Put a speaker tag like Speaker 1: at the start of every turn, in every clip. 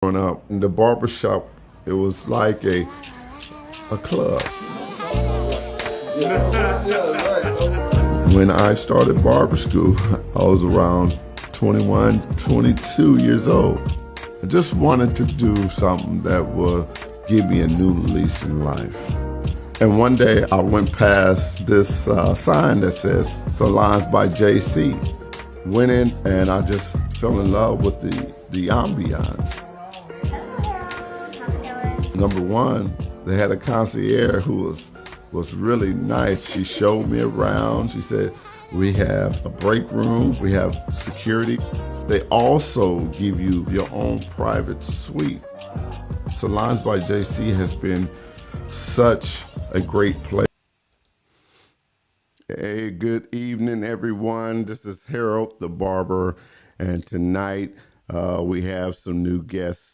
Speaker 1: Growing up in the barber shop, it was like a club. When I started barber school, I was around 21, 22 years old. I just wanted to do something that would give me a new lease in life. And one day I went past this sign that says Salons by JC. Went in and I just fell in love with the ambiance. Number one, they had a concierge who was really nice. She showed me around. She said, we have a break room, we have security. They also give you your own private suite. Salons by JC has been such a great place. Hey, good evening, everyone. This is Harold the Barber, and tonight we have some new guests.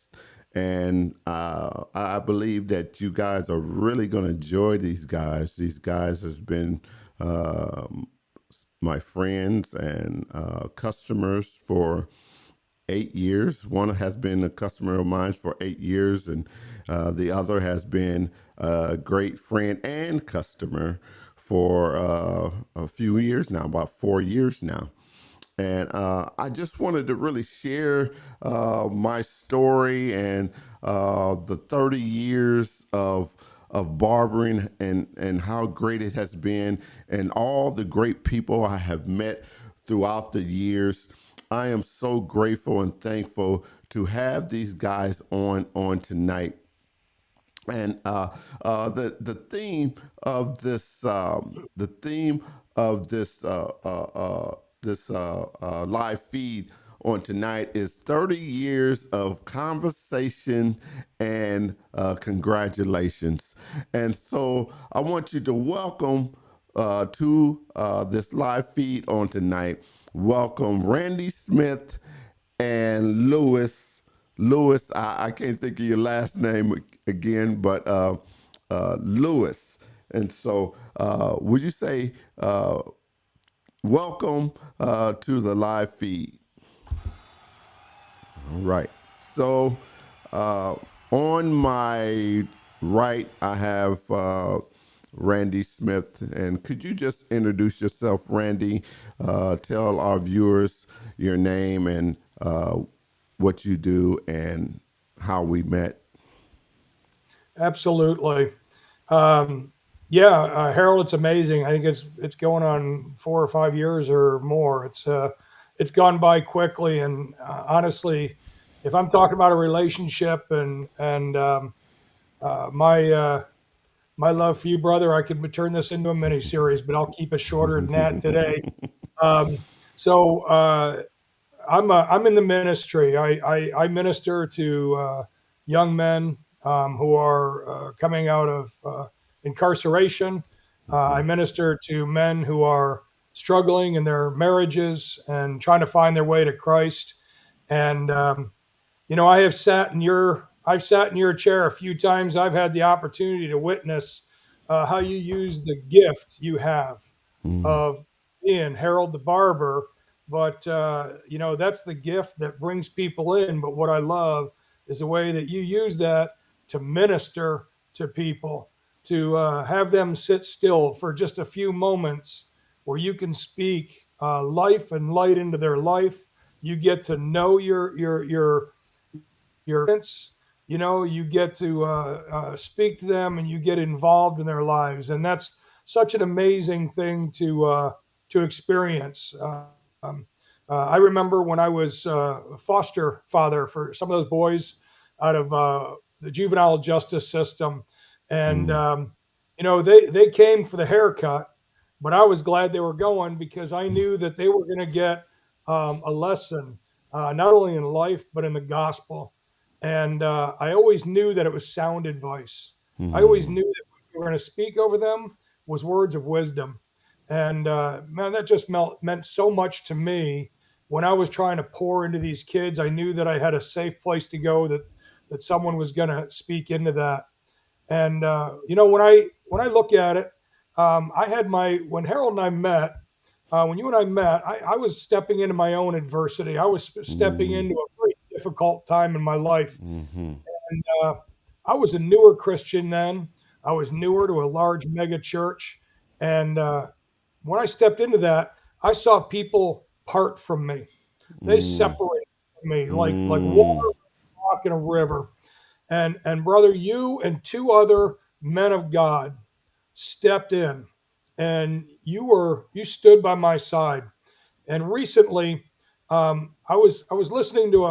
Speaker 1: And I believe that you guys are really going to enjoy these guys. These guys has been um my friends and customers for 8 years. One has been a customer of mine for 8 years, and the other has been a great friend and customer for a few years now, about 4 years now. And I just wanted to really share my story and the 30 years of barbering and how great it has been and all the great people I have met throughout the years. I am so grateful and thankful to have these guys on tonight. And the theme of this live feed on tonight is 30 years of conversation and congratulations. And so I want you to welcome to this live feed on tonight. Welcome Randy Smith and Lewis. I can't think of your last name again, but Lewis. And so, would you say welcome to the live feed? All right. So, uh, on my right, I have Randy Smith. And could you just introduce yourself, Randy? Tell our viewers your name and what you do and how we met.
Speaker 2: Absolutely. Um, yeah, Harold, it's amazing. I think it's going on 4 or 5 years or more. It's gone by quickly, and honestly, if I'm talking about a relationship and my love for you, brother, I could turn this into a mini series, but I'll keep it shorter than that today. Um, so I'm in the ministry. I minister to young men who are coming out of incarceration. I minister to men who are struggling in their marriages and trying to find their way to Christ. And I've sat in your chair a few times. I've had the opportunity to witness how you use the gift you have
Speaker 1: Mm,
Speaker 2: of being Harold the Barber. But that's the gift that brings people in. But what I love is the way that you use that to minister to people, to have them sit still for just a few moments where you can speak life and light into their life. You get to know your parents. You get to speak to them and you get involved in their lives, and that's such an amazing thing to experience. I remember when I was a foster father for some of those boys out of the juvenile justice system, and
Speaker 1: mm,
Speaker 2: they came for the haircut, but I was glad they were going because I knew that they were going to get a lesson, not only in life but in the gospel. And I always knew that it was sound advice. I always
Speaker 1: mm,
Speaker 2: knew that what we were going to speak over them was words of wisdom. And man, that just meant so much to me when I was trying to pour into these kids. I knew that I had a safe place to go, that someone was going to speak into that. And when I look at it, I had my when Harold and I met, when you and I met, I was stepping into my own adversity. I was stepping
Speaker 1: mm,
Speaker 2: into a very difficult time in my life.
Speaker 1: Mm-hmm.
Speaker 2: And I was a newer Christian then. I was newer to a large mega church. And when I stepped into that, I saw people part from me. They
Speaker 1: Mm.
Speaker 2: separated from me like
Speaker 1: Mm.
Speaker 2: water in a river. And brother, you and two other men of God stepped in, and you stood by my side. And recently, I was listening to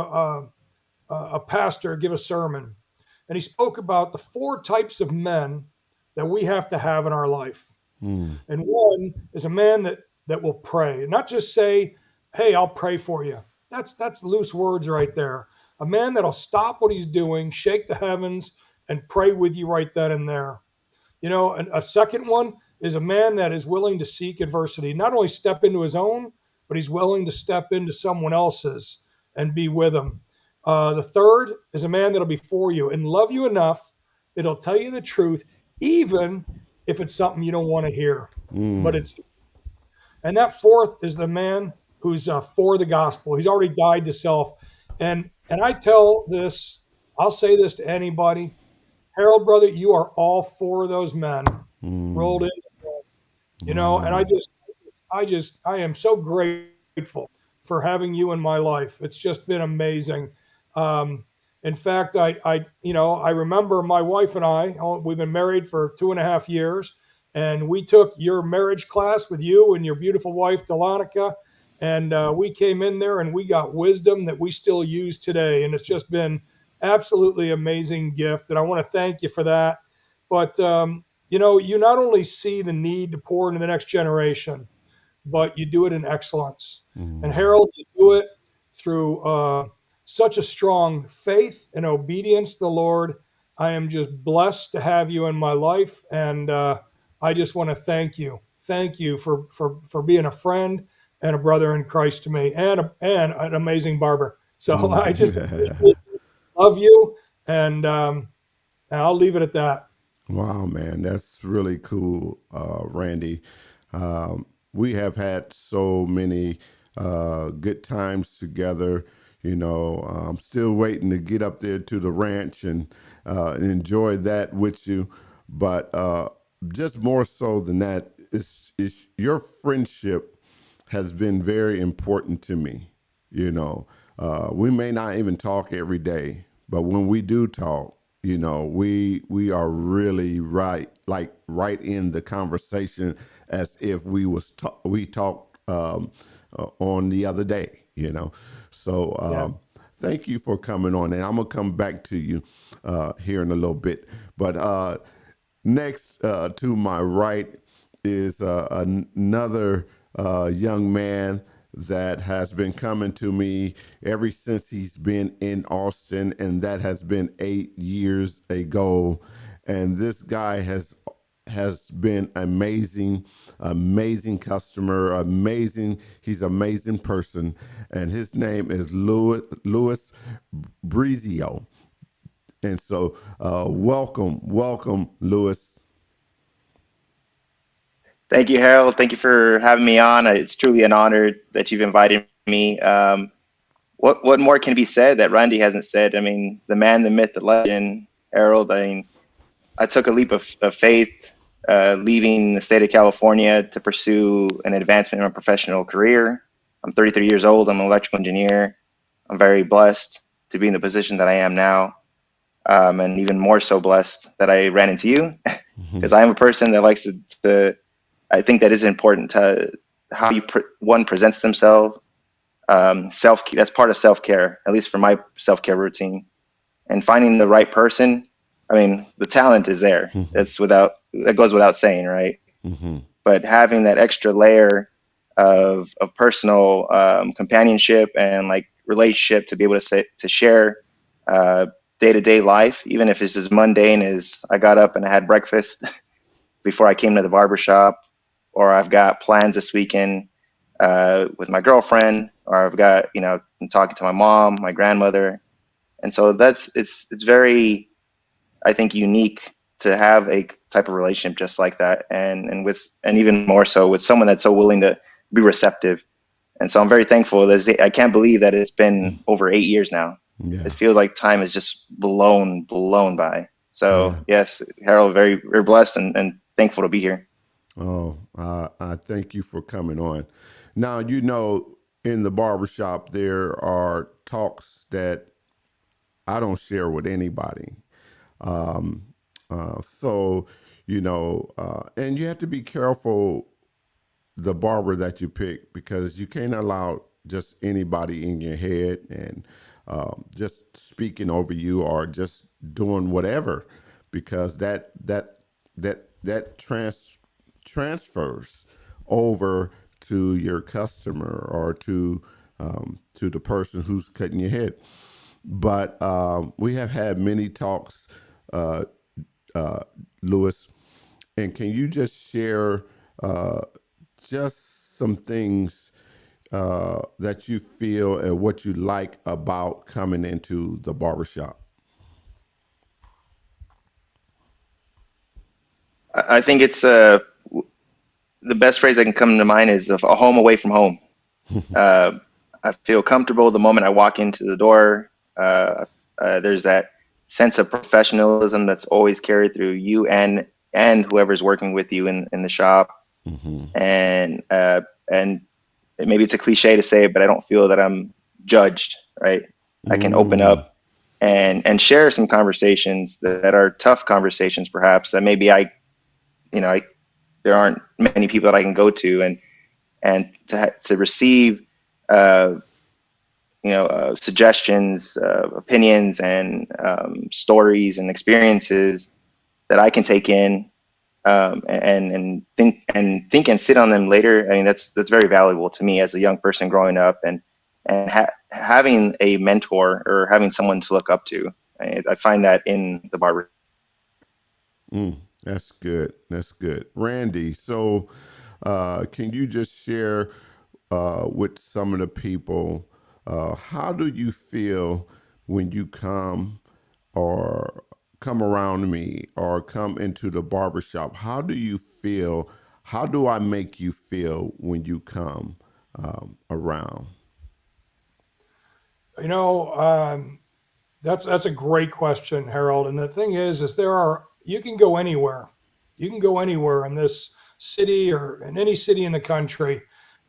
Speaker 2: a pastor give a sermon, and he spoke about the four types of men that we have to have in our life.
Speaker 1: Mm.
Speaker 2: And one is a man that will pray, not just say, "Hey, I'll pray for you." That's loose words right there. A man that'll stop what he's doing, shake the heavens, and pray with you right then and there. And a second one is a man that is willing to seek adversity, not only step into his own, but he's willing to step into someone else's and be with them. The third is a man that'll be for you and love you enough that he'll tell you the truth, even if it's something you don't want to hear. But
Speaker 1: Mm.
Speaker 2: it's and that fourth is the man who's for the gospel. He's already died to self. And I tell this, I'll say this to anybody, Harold, brother, you are all four of those men rolled
Speaker 1: Mm.
Speaker 2: in, and
Speaker 1: Wow.
Speaker 2: I am so grateful for having you in my life. It's just been amazing. Um, in fact, I remember my wife and we've been married for 2.5 years, and we took your marriage class with you and your beautiful wife, Delonica, and we came in there and we got wisdom that we still use today. And it's just been absolutely amazing gift. And I want to thank you for that. But, you not only see the need to pour into the next generation, but you do it in excellence. And
Speaker 1: Mm.
Speaker 2: Harold, you do it through such a strong faith and obedience to the Lord. I am just blessed to have you in my life, and I just want to thank you. Thank you for being a friend and a brother in Christ to me, and an amazing barber. So I just
Speaker 1: Mm.
Speaker 2: appreciate you, love you, and I'll leave it at that.
Speaker 1: Wow, man, that's really cool, Randy. We have had so many good times together. I'm still waiting to get up there to the ranch and enjoy that with you. But just more so than that, it's your friendship has been very important to me. We may not even talk every day, but when we do talk, we are really right in the conversation as if we talked on the other day. So
Speaker 2: Yeah.
Speaker 1: thank you for coming on, and I'm gonna come back to you here in a little bit. But next to my right is another young man that has been coming to me ever since he's been in Austin, and that has been 8 years ago. And this guy has been amazing, amazing customer, amazing. He's an amazing person, and his name is Louis Brizio. And so, welcome, Louis.
Speaker 3: Thank you, Harold. Thank you for having me on. It's truly an honor that you've invited me. What more can be said that Randy hasn't said? I mean, the man, the myth, the legend, Harold. I mean, I took a leap of faith, leaving the state of California to pursue an advancement in my professional career. I'm 33 years old. I'm an electrical engineer. I'm very blessed to be in the position that I am now, and even more so blessed that I ran into you, because I am a person that likes to I think that is important to how one presents themselves. That's part of self care, at least for my self care routine. And finding the right person. I mean, the talent is there. That goes without saying, right? But having that extra layer of personal companionship and like relationship to be able to share day to day life, even if it's as mundane as I got up and I had breakfast before I came to the barbershop, or I've got plans this weekend with my girlfriend, or I've got, I'm talking to my mom, my grandmother. And so it's very, I think, unique to have a type of relationship just like that. And even more so with someone that's so willing to be receptive. And so I'm very thankful. I can't believe that it's been over 8 years now.
Speaker 1: Yeah.
Speaker 3: it feels like time is just blown by. So
Speaker 1: Yeah.
Speaker 3: yes, Harold, very very blessed and thankful to be here.
Speaker 1: Oh, I thank you for coming on. Now, you know, in the barbershop, there are talks that I don't share with anybody. Um, so, and you have to be careful the barber that you pick because you can't allow just anybody in your head and just speaking over you or just doing whatever because that transfers over to your customer or to the person who's cutting your head. But we have had many talks, uh, uh, Lewis, and can you just share uh, just some things that you feel and what you like about coming into the barbershop?
Speaker 3: I think it's the best phrase that can come to mind is of a home away from home. Uh, I feel comfortable the moment I walk into the door. There's that sense of professionalism that's always carried through you and whoever's working with you in the shop.
Speaker 1: Mm-hmm.
Speaker 3: And maybe it's a cliche to say it, but I don't feel that I'm judged. Right? I can open
Speaker 1: Mm,
Speaker 3: up and share some conversations that are tough conversations, perhaps that maybe I there aren't many people that I can go to and to receive uh, suggestions, opinions, and stories and experiences that I can take in and think and sit on them later. I mean, that's very valuable to me as a young person growing up and having a mentor or having someone to look up to. I find that in the barber.
Speaker 1: mm, that's good. That's good. Randy, so can you just share with some of the people how do you feel when you or come around me or come into the barbershop? How do you feel? How do I make you feel when you come around?
Speaker 2: You know, that's a great question, Harold. And the thing is you can go anywhere. You can go anywhere in this city or in any city in the country,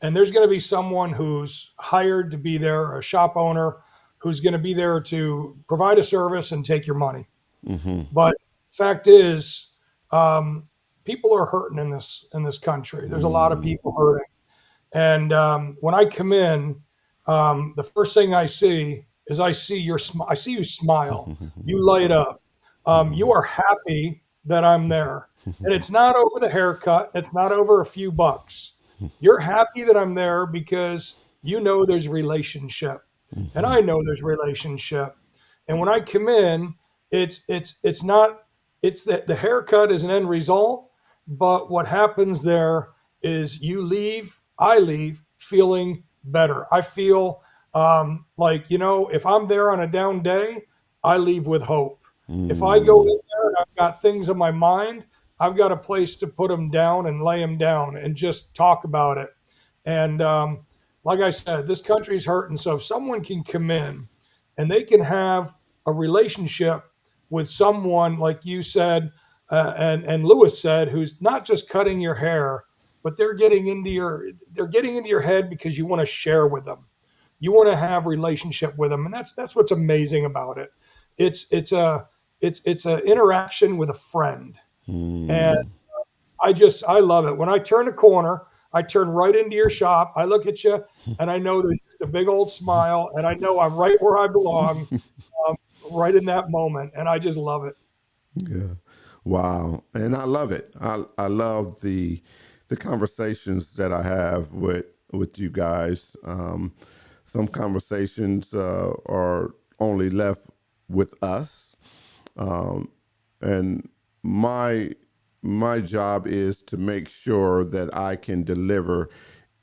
Speaker 2: and there's going to be someone who's hired to be there, a shop owner who's going to be there to provide a service and take your money.
Speaker 1: Mm-hmm.
Speaker 2: But fact is, um, people are hurting in this country. There's a lot of
Speaker 1: Mm.
Speaker 2: people hurting. And when I come in, the first thing I see is I see you smile. You light up. You are happy that I'm there, and it's not over the haircut. It's not over a few bucks. You're happy that I'm there because you know there's relationship, and I know there's relationship. And when I come in, it's not it's that the haircut is an end result, but what happens there is you leave, I leave feeling better. I feel like, if I'm there on a down day, I leave with hope. If I go
Speaker 1: Mm.
Speaker 2: in there and I've got things in my mind, I've got a place to put them down and lay them down and just talk about it. And like I said, this country's hurting. So if someone can come in and they can have a relationship with someone, like you said, and Lewis said, who's not just cutting your hair, but they're getting into your head because you want to share with them. You want to have relationship with them, and that's what's amazing about it. It's a interaction with a friend, and
Speaker 1: Mm.
Speaker 2: I love it. When I turn a corner, I turn right into your shop. I look at you, and I know there's just a big old smile, and I know I'm right where I belong, um, right in that moment, and I just love it.
Speaker 1: Yeah. Wow. And I love it. I love the conversations that I have with you guys. Some conversations are only left with us. Um, and my my job is to make sure that I can deliver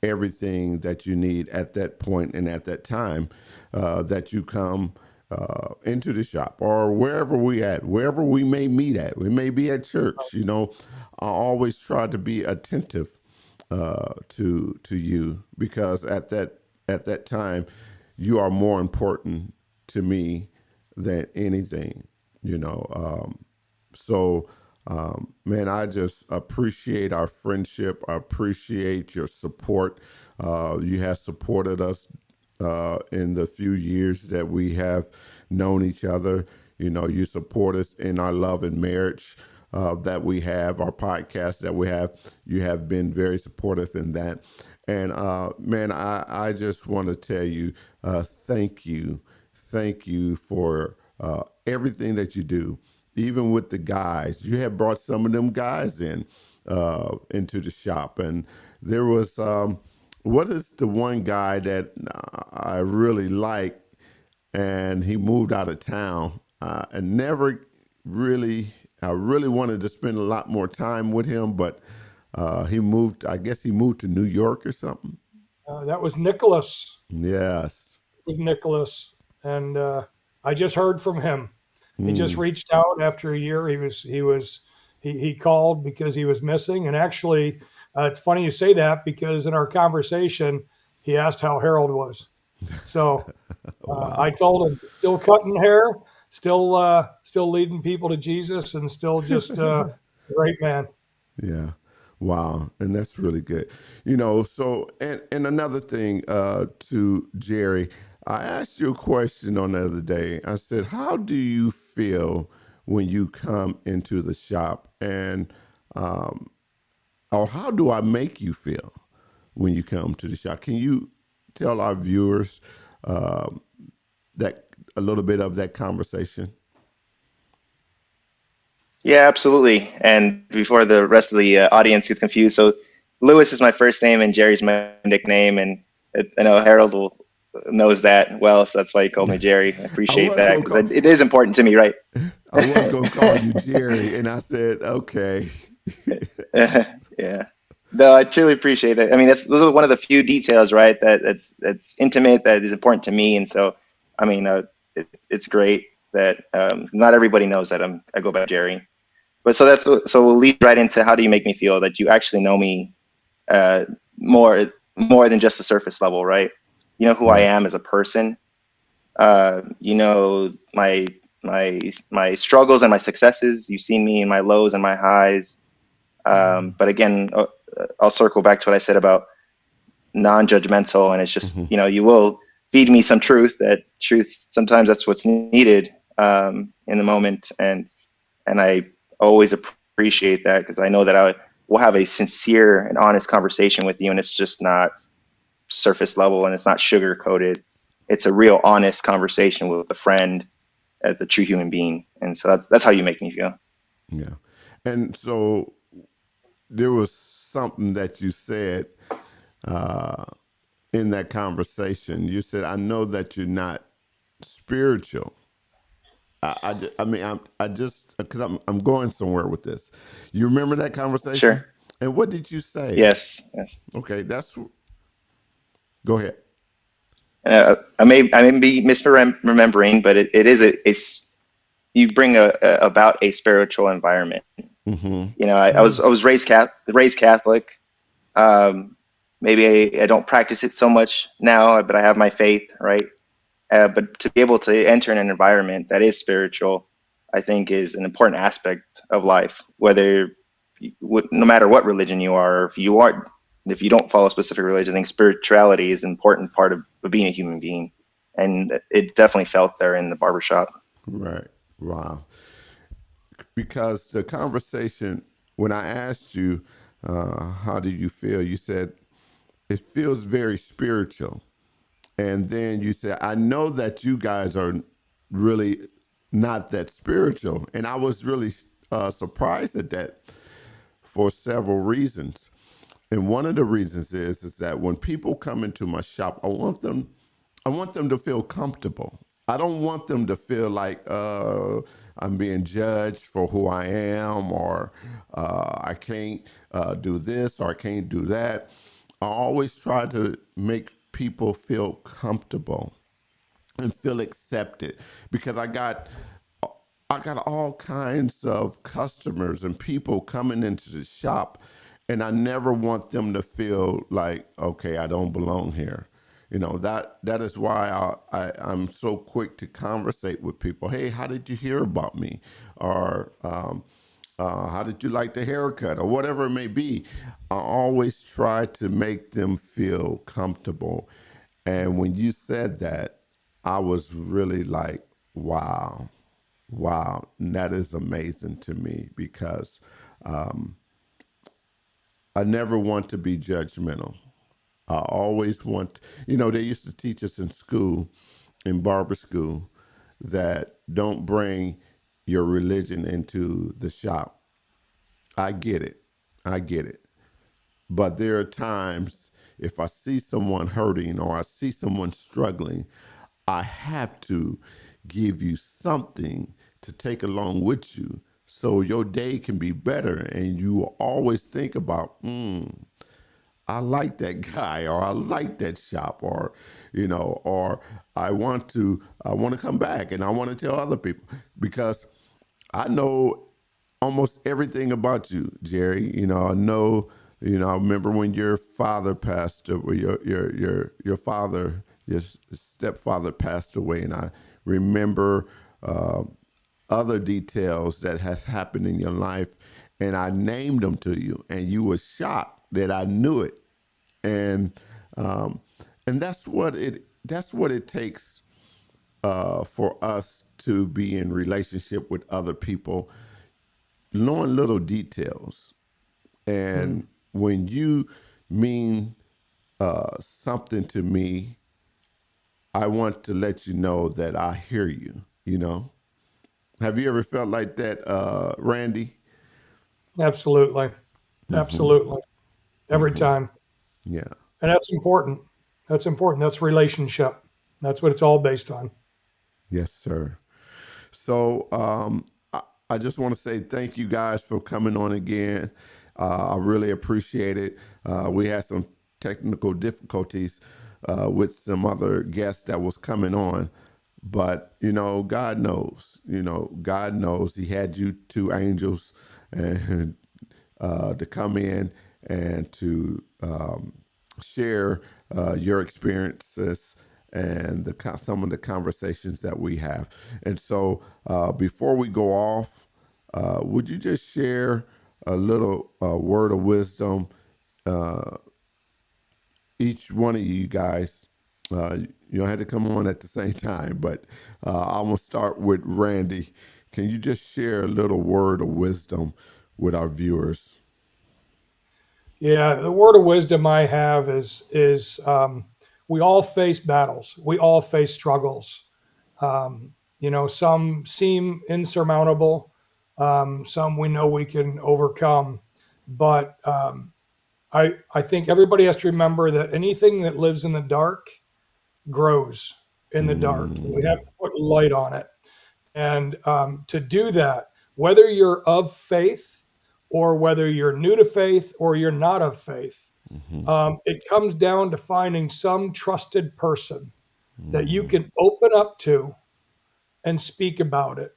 Speaker 1: everything that you need at that point and at that time that you come into the shop or wherever we may meet at. We may be at church. I always try to be attentive to you because at that time you are more important to me than anything, you know. So, man, I just appreciate our friendship. I appreciate your support. You have supported us in the few years that we have known each other. You know, you support us in our love and marriage that we have, our podcast that we have. You have been very supportive in that. And man, I just want to tell you, thank you. Thank you for everything that you do. Even with the guys, you have brought some of them guys in into the shop. And there was, what is the one guy that I really like, and he moved out of town and never really, I really wanted to spend a lot more time with him, but he moved, I guess he moved to New York or something.
Speaker 2: That was Nicholas.
Speaker 1: Yes.
Speaker 2: With Nicholas, and I just heard from him. He just
Speaker 1: Mm.
Speaker 2: reached out after a year. He called because he was missing, and actually, it's funny you say that because in our conversation, he asked how Harold was. So I
Speaker 1: Wow.
Speaker 2: told him still cutting hair, still leading people to Jesus, and still just a great man.
Speaker 1: Yeah. Wow. And that's really good. You know, so and another thing to Jerry, I asked you a question on the other day. I said, how do you feel when you come into the shop? And or how do I make you feel when you come to the shop? Can you tell our viewers um, that a little bit of that conversation?
Speaker 3: Yeah, absolutely. And before the rest of the audience gets confused, so Lewis is my first name and Jerry's my nickname, and I know knows that well, so that's why he called me Jerry. I
Speaker 1: I
Speaker 3: appreciate
Speaker 1: was
Speaker 3: that
Speaker 1: gonna
Speaker 3: because
Speaker 1: call
Speaker 3: it is important to me, right?
Speaker 1: I was gonna call you Jerry, and I said, okay.
Speaker 3: Yeah. No, I truly appreciate it. I mean, those are one of the few details, right? That's intimate, that is important to me, and so, I mean, it's great that not everybody knows that I go by Jerry. But so we'll lead right into how do you make me feel that you actually know me uh, more than just the surface level, right? You know who I
Speaker 1: Right.
Speaker 3: am as a person. You know my struggles and my successes. You've seen me in my lows and my highs.
Speaker 2: Mm.
Speaker 3: But again, I'll circle back to what I said about non-judgmental, and it's just
Speaker 1: Hmm.
Speaker 3: you will feed me some truth. That truth sometimes that's what's needed in the moment, and I always appreciate that because I know that I will have a sincere and honest conversation with you, and it's just not surface level and it's not sugar coated. It's a real honest conversation with a friend, the true human being, and so that's how you make me feel.
Speaker 1: Yeah. And so there was something that you said uh, in that conversation. You said, "I know that you're not spiritual." I mean, I just because I'm going somewhere with this. You remember that conversation?
Speaker 3: Sure.
Speaker 1: And what did you say?
Speaker 3: Yes. Yes.
Speaker 1: Okay, that's go ahead.
Speaker 3: I may be misremembering, but it is you bring about a spiritual environment.
Speaker 1: Mm-hmm.
Speaker 3: You know, I was raised Catholic. Um, Maybe I don't practice it so much now, but I have my faith, right? But to be able to enter an environment that is spiritual, I think is an important aspect of life. No matter what religion you are, or if you don't follow a specific religion, I think spirituality is an important part of being a human being, and it definitely felt there in the barbershop.
Speaker 1: Right. Wow. Because the conversation when I asked you, how do you feel? You said it feels very spiritual. And then you said, I know that you guys are really not that spiritual. And I was really surprised at that for several reasons. And one of the reasons is that when people come into my shop, I want them to feel comfortable. I don't want them to feel like I'm being judged for who I am, or I can't do this or I can't do that. I always try to make people feel comfortable and feel accepted because I got all kinds of customers and people coming into the shop, and I never want them to feel like, okay, I don't belong here. That is why I'm so quick to conversate with people. Hey, how did you hear about me? Or how did you like the haircut? Or whatever it may be. I always try to make them feel comfortable. And when you said that, I was really like, wow, wow, that is amazing to me because I never want to be judgmental. I always want, they used to teach us in school, in barber school, that don't bring your religion into the shop. I get it. I get it. But there are times if I see someone hurting or I see someone struggling, I have to give you something to take along with you so your day can be better. And you will always think about, I like that guy or I like that shop or I want to come back and I want to tell other people because I know almost everything about you, Jerry. I know, I remember when your father passed away, your father, your stepfather passed away, and I remember uh, other details that has happened in your life, and I named them to you, and you were shocked that I knew it, and um, and that's what it takes for us to be in relationship with other people, knowing little details.
Speaker 2: Mm.
Speaker 1: And when you mean something to me, I want to let you know that I hear you. Have you ever felt like that, Randy?
Speaker 2: Absolutely.
Speaker 1: Mm-hmm.
Speaker 2: Absolutely. Every
Speaker 1: Mm-hmm.
Speaker 2: time.
Speaker 1: Yeah.
Speaker 2: And that's important. That's important. That's relationship. That's what it's all based on.
Speaker 1: Yes, sir. So I just want to say thank you guys for coming on again. I really appreciate it. We had some technical difficulties with some other guests that was coming on, but God knows. God knows. He had you two angels and to come in and to share your experiences and some of the conversations that we have. And so, before we go off, would you just share a little word of wisdom, uh, each one of you guys? You don't have to come on at the same time, but I'm gonna start with Randy. Can you just share a little word of wisdom with our viewers?
Speaker 2: Yeah, the word of wisdom I have is we all face battles. We all face struggles. Some seem insurmountable. Some we know we can overcome. But I think everybody has to remember that anything that lives in the dark grows in the dark. We have
Speaker 1: Mm,
Speaker 2: to put light on it. And to do that, whether you're of faith or whether you're new to faith or you're not of faith,
Speaker 1: mhm,
Speaker 2: it comes down to finding some trusted person that you
Speaker 1: mm,
Speaker 2: can open up to and speak about it.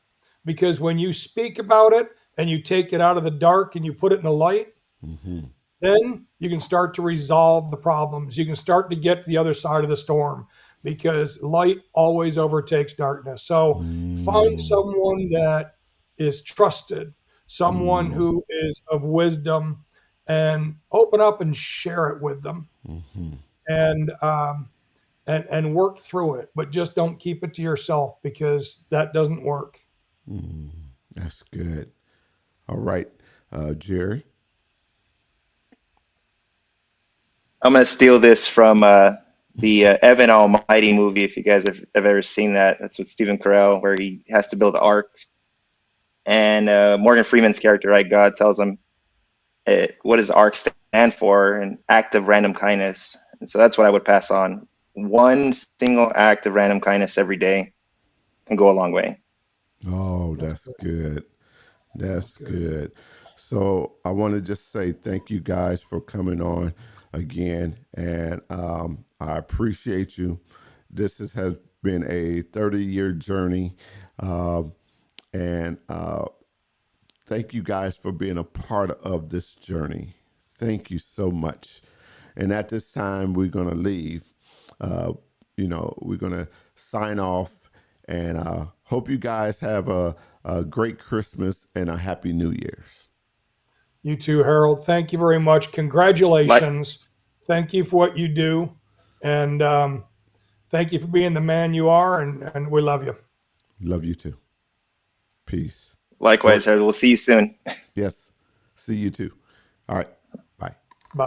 Speaker 2: Because when you speak about it and you take it out of the dark and you put it in the light,
Speaker 1: mhm,
Speaker 2: then you can start to resolve the problems. You can start to get to the other side of the storm because light always overtakes darkness. So find
Speaker 1: mm,
Speaker 2: someone that is trusted, someone
Speaker 1: mm,
Speaker 2: who is of wisdom, and open up and share it with them,
Speaker 1: mhm,
Speaker 2: and and work through it. But just don't keep it to yourself because that doesn't work.
Speaker 1: mm. That's good. All right, Jerry.
Speaker 3: I'm gonna steal this from the Evan Almighty movie. If you guys have ever seen that, that's with Stephen Carell, where he has to build the ark, and Morgan Freeman's character, right? God tells him, what does arc stand for? An act of random kindness. And so that's what I would pass on. One single act of random kindness every day can go a long way.
Speaker 1: Oh,
Speaker 2: That's
Speaker 1: that's
Speaker 2: good.
Speaker 1: good.
Speaker 2: That's
Speaker 1: That's
Speaker 2: good.
Speaker 1: good. So I want to just say thank you guys for coming on again, and I appreciate you. Has been a 30-year journey, um, and thank you guys for being a part of this journey. Thank you so much. And at this time, we're going to leave. we're going to sign off, and hope you guys have a great Christmas and a happy New Year's.
Speaker 2: You too, Harold. Thank you very much.
Speaker 3: Like,
Speaker 2: Congratulations. Thank you for what you do. And thank you for being the man you are. And we love you.
Speaker 1: Love you too. Peace.
Speaker 3: likewise,
Speaker 1: Go.
Speaker 3: Harold. We'll see you soon.
Speaker 1: Yes. See you too. All right. Bye.
Speaker 2: Bye.